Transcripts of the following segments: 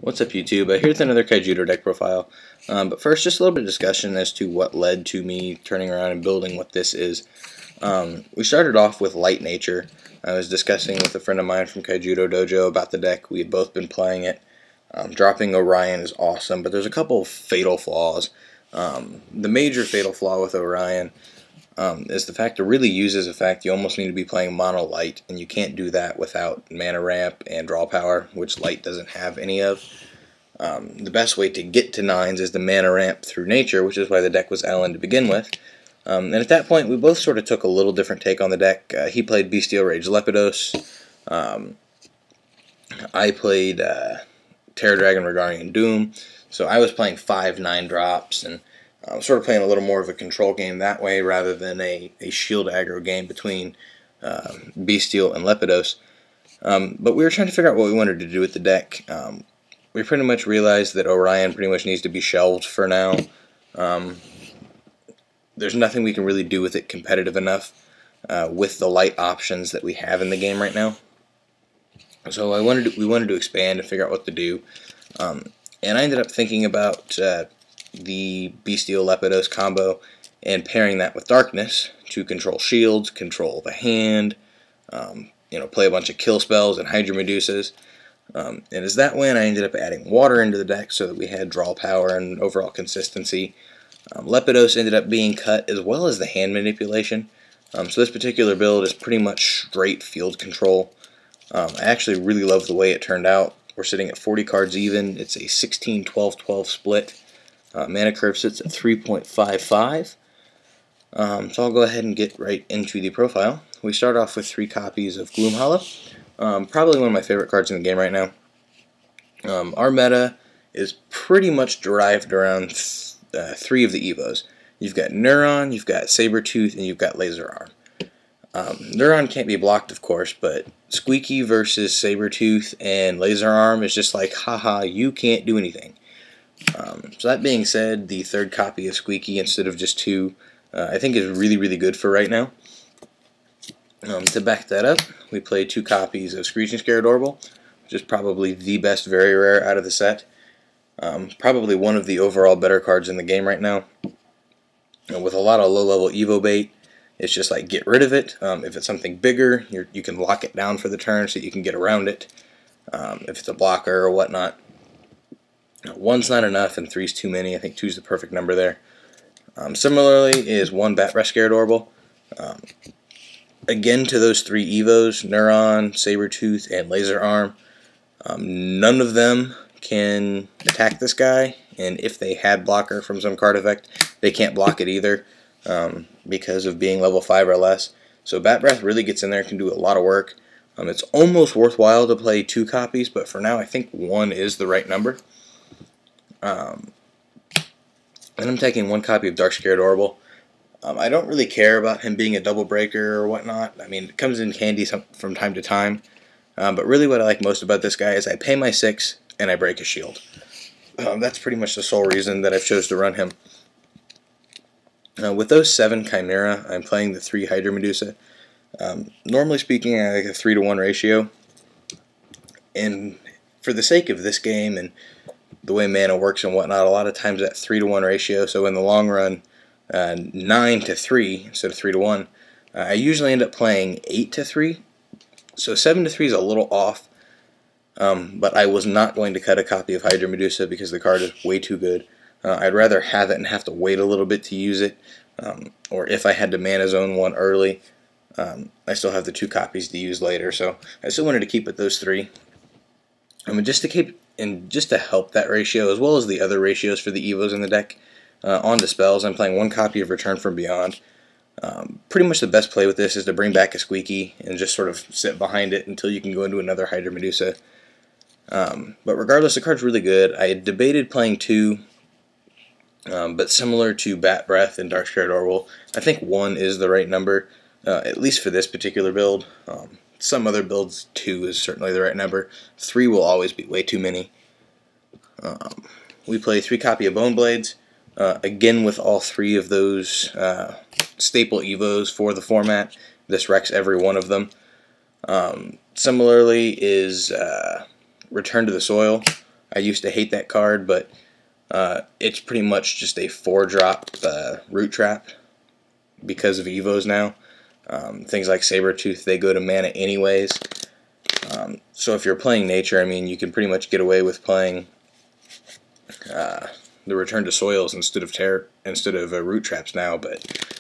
What's up, YouTube? Here's another Kaijudo deck profile. But first, just a little bit of discussion as to what led to me turning around and building what this is. We started off with Light Nature. I was discussing with a friend of mine from Kaijudo Dojo about the deck. We had both been playing it. Dropping Orion is awesome, but there's a couple of fatal flaws. The major fatal flaw with Orion is the fact it really uses a fact you almost need to be playing mono light, and you can't do that without mana ramp and draw power, which light doesn't have any of. The best way to get to 9s is the mana ramp through nature, which is why the deck was Ellen to begin with. And at that point, we both sort of took a little different take on the deck. He played Bestial Rage Lepidus. I played Terror Dragon Regarding Doom. So I was playing 5/9 drops, and sort of playing a little more of a control game that way rather than a shield aggro game between Bestial and Lepidus. But we were trying to figure out what we wanted to do with the deck. We pretty much realized that Orion pretty much needs to be shelved for now. There's nothing we can really do with it competitive enough with the light options that we have in the game right now. So we wanted to expand and figure out what to do. And I ended up thinking about the Bestial Lepidus combo and pairing that with Darkness to control shields, control the hand, play a bunch of kill spells and Hydra Medusas. And as that went, I ended up adding water into the deck so that we had draw power and overall consistency. Lepidus ended up being cut as well as the hand manipulation. So this particular build is pretty much straight field control. I actually really love the way it turned out. We're sitting at 40 cards even. It's a 16-12-12 split. Mana curve sits at 3.55. So I'll go ahead and get right into the profile. We start off with 3 copies of Gloomhollow. Probably one of my favorite cards in the game right now. Our meta is pretty much derived around 3 of the Evos. You've got Neuron, you've got Sabertooth, and you've got Laser Arm. Neuron can't be blocked, of course, but Squeaky versus Sabertooth and Laser Arm is just like, haha, you can't do anything. So that being said, the 3rd copy of Squeaky instead of just 2, I think is really, really good for right now. To back that up, we play 2 copies of Screeching Scaradorble, which is probably the best very rare out of the set. Probably one of the overall better cards in the game right now. With a lot of low-level Evo bait, it's just like, get rid of it. If it's something bigger, you can lock it down for the turn so you can get around it. If it's a blocker or whatnot. 1's not enough and 3's too many. I think 2's the perfect number there. Similarly is 1 Bat Breath Scaradorble. Again, to those 3 Evos, Neuron, Sabertooth, and Laser Arm, none of them can attack this guy, and if they had blocker from some card effect, they can't block it either because of being level 5 or less. So Bat Breath really gets in there and can do a lot of work. It's almost worthwhile to play 2 copies, but for now I think 1 is the right number. And I'm taking 1 copy of Dark Scaradorble. I don't really care about him being a double breaker or whatnot. I mean, it comes in handy from time to time. But really what I like most about this guy is I pay my 6 and I break a shield. That's pretty much the sole reason that I've chose to run him. With those 7 Chimera, I'm playing the 3 Hydra Medusa. Normally speaking, I like a 3-to-1 ratio. And for the sake of this game and the way mana works and whatnot, a lot of times that 3-to-1 ratio, so in the long run, 9-to-3 instead of 3-to-1, I usually end up playing 8-to-3. So 7-to-3 is a little off, but I was not going to cut a copy of Hydra Medusa because the card is way too good. I'd rather have it and have to wait a little bit to use it, or if I had to mana zone 1 early, I still have the 2 copies to use later, so I still wanted to keep with those 3. Just to help that ratio, as well as the other ratios for the Evos in the deck, on to spells, I'm playing 1 copy of Return from Beyond. Pretty much the best play with this is to bring back a Squeaky and just sort of sit behind it until you can go into another Hydra Medusa. But regardless, the card's really good. I had debated playing 2, but similar to Bat Breath and Dark Scaradorble, I think 1 is the right number, at least for this particular build. Some other builds, 2 is certainly the right number. 3 will always be way too many. We play 3 copy of Bone Blades, again with all 3 of those staple Evos for the format. This wrecks every one of them. Similarly is Return to the Soil. I used to hate that card, but it's pretty much just a 4-drop Root Trap because of Evos now. Things like Sabertooth, they go to mana anyways. So if you're playing Nature, I mean, you can pretty much get away with playing the Return to Soils instead of Root Traps now, but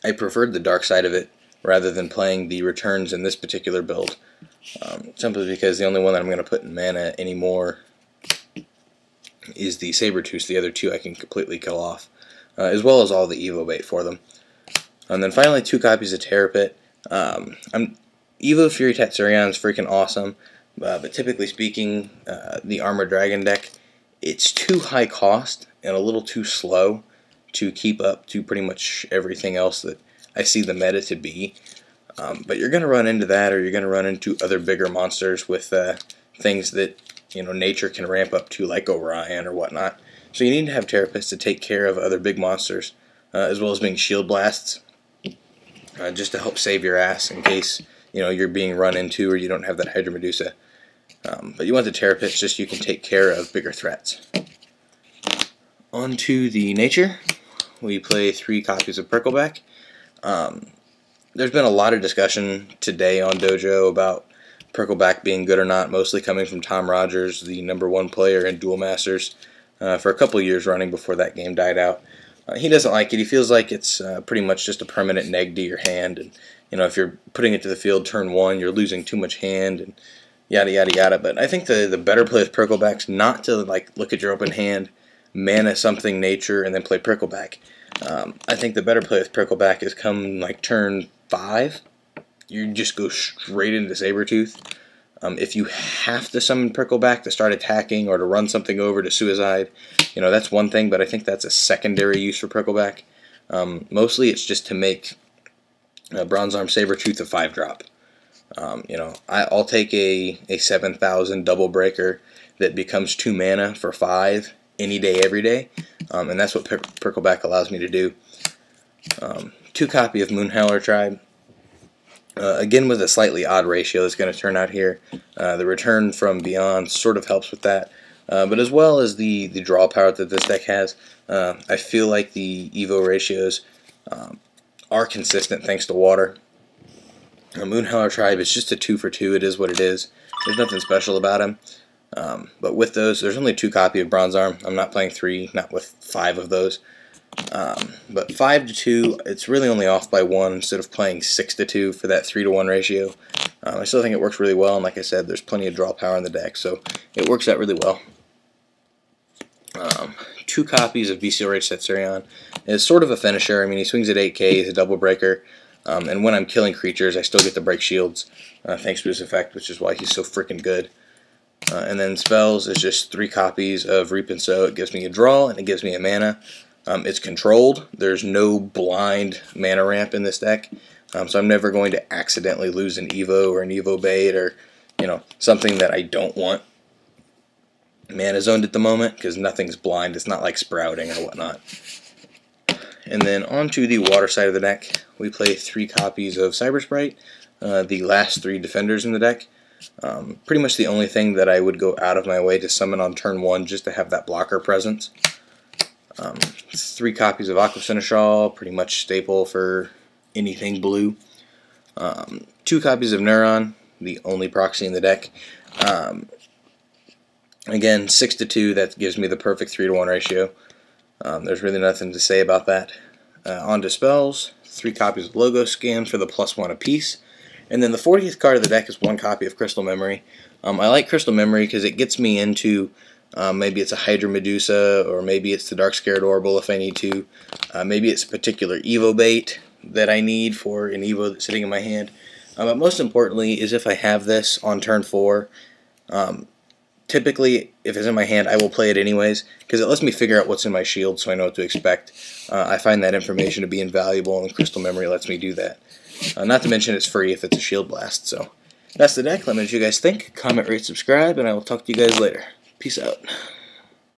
I preferred the dark side of it rather than playing the returns in this particular build, simply because the only one that I'm going to put in mana anymore is the Sabertooth. The other two I can completely kill off, as well as all the Evo bait for them. And then finally 2 copies of Terror Pit. Evo Fury Tatsurion is freaking awesome, but typically speaking, the Armored Dragon deck, it's too high cost and a little too slow to keep up to pretty much everything else that I see the meta to be. But you're going to run into that, or you're going to run into other bigger monsters with things that Nature can ramp up to, like Orion or whatnot. So you need to have Terror Pits to take care of other big monsters, as well as being Shield Blasts, just to help save your ass in case you're being run into or you don't have that Hydra Medusa. But you want the Terror Pits just so you can take care of bigger threats. On to the Nature. We play 3 copies of Prickleback. There's been a lot of discussion today on Dojo about Prickleback being good or not, mostly coming from Tom Rogers, the #1 player in Duel Masters, for a couple years running before that game died out. He doesn't like it. He feels like it's pretty much just a permanent neg to your hand, and if you're putting it to the field turn 1, you're losing too much hand, and yada yada yada. But I think the better play with Prickleback's not to look at your open hand, mana something Nature, and then play Prickleback. I think the better play with Prickleback is come turn 5, you just go straight into Sabertooth. If you have to summon Prickleback to start attacking or to run something over to suicide, that's one thing, but I think that's a secondary use for Prickleback. Mostly it's just to make Bronze Arm Sabertooth a 5-drop. I'll take a 7,000 double breaker that becomes 2 mana for 5 any day, every day, and that's what Prickleback allows me to do. 2 copy of Moonhowler Tribe. Again, with a slightly odd ratio that's going to turn out here. The Return from Beyond sort of helps with that, but as well as the draw power that this deck has, I feel like the Evo ratios are consistent thanks to Water. Moonhowler Tribe is just a 2 for 2. It is what it is. There's nothing special about him. But with those, there's only 2 copy of Bronze Arm. I'm not playing 3, not with 5 of those. But 5 to 2, it's really only off by 1 instead of playing 6 to 2 for that 3 to 1 ratio. I still think it works really well, and like I said, there's plenty of draw power in the deck, so it works out really well. 2 copies of Bestial Rage Tatsurion. It's sort of a finisher. I mean, he swings at 8k, he's a double breaker, and when I'm killing creatures, I still get to break shields, thanks to his effect, which is why he's so freaking good. And then spells is just 3 copies of Reap and Sow. It gives me a draw, and it gives me a mana. It's controlled. There's no blind mana ramp in this deck, so I'm never going to accidentally lose an Evo or an Evo bait or something that I don't want mana zoned at the moment, because nothing's blind. It's not like Sprouting or whatnot. And then onto the water side of the deck, we play 3 copies of Cyber Sprite, the last 3 defenders in the deck. Pretty much the only thing that I would go out of my way to summon on turn 1 just to have that blocker presence. 3 copies of Aqua Seneschal, pretty much staple for anything blue. 2 copies of Neuron, the only proxy in the deck. Again, 6 to 2, that gives me the perfect 3 to 1 ratio. There's really nothing to say about that. On to spells, 3 copies of Logo Scan for the +1 apiece. And then the 40th card of the deck is 1 copy of Crystal Memory. I like Crystal Memory because it gets me into maybe it's a Hydra Medusa, or maybe it's the Dark Scared Orbital if I need to. Maybe it's a particular Evo bait that I need for an Evo that's sitting in my hand. But most importantly is if I have this on turn 4, typically if it's in my hand I will play it anyways, because it lets me figure out what's in my shield so I know what to expect. I find that information to be invaluable, and Crystal Memory lets me do that. Not to mention it's free if it's a Shield Blast. So that's the deck. Let me know what you guys think. Comment, rate, subscribe, and I will talk to you guys later. Peace out.